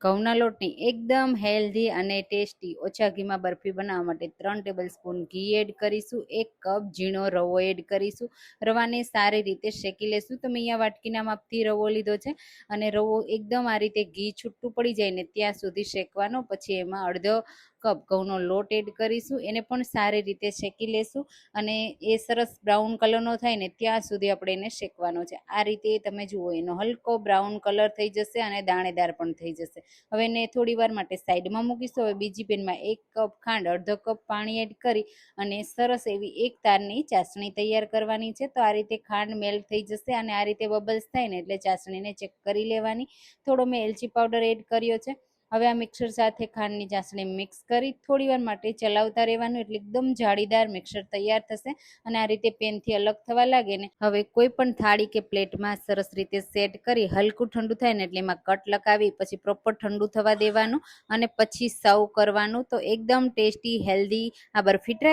ઘઉંના લોટની એકદમ હેલ્ધી અને ટેસ્ટી ઓછા ઘીમાં બરફી બનાવવા માટે 3 ટેબલ સ્પૂન ઘી એડ કરીશું, 1 કપ ઝીણો રવો એડ કરીશું. રવાને સારી રીતે શેકી લેશું. તો મેં અહીંયા વાટકીના માપથી રવો લીધો છે અને રવો એકદમ આ રીતે ઘી છૂટું પડી જાય ને ત્યાં સુધી શેકવાનો. પછી એમાં અડધો કપ ઘઉંનો લોટ એડ કરીશું, એને પણ સારી રીતે શેકી લેશું અને એ સરસ બ્રાઉન કલરનો થાય ને ત્યાં સુધી આપણે એને શેકવાનો છે. આ રીતે તમે જુઓ એનો હલકો બ્રાઉન કલર થઈ જશે અને દાણેદાર પણ થઈ જશે. હવે એને થોડી વાર માટે સાઈડમાં મૂકીશું. હવે બીજી પેનમાં 1 કપ ખાંડ, અડધો કપ પાણી એડ કરી અને સરસ એવી એક તારની ચાસણી તૈયાર કરવાની છે. તો આ રીતે ખાંડ મેલ્ટ થઈ જશે અને આ રીતે બબલ્સ થાય ને એટલે ચાસણીને ચેક કરી લેવાની. થોડો મેં એલચી પાવડર એડ કર્યો છે. હવે આ મિક્સર સાથે ખાંડની ચાસણી મિક્સ કરી થોડી વાર માટે ચલાવતા રહેવાનું, એટલે એકદમ જાળીદાર મિક્સર તૈયાર થશે અને આ રીતે પેનથી અલગ થવા લાગે ને હવે કોઈ પણ થાળી કે પ્લેટમાં સરસ રીતે સેટ કરી હલકું ઠંડુ થાય ને એટલે એમાં કટ લગાવી પછી પ્રોપર ઠંડુ થવા દેવાનું અને પછી સર્વ કરવાનું. તો એકદમ ટેસ્ટી હેલ્ધી આ બરફી ટ્રાય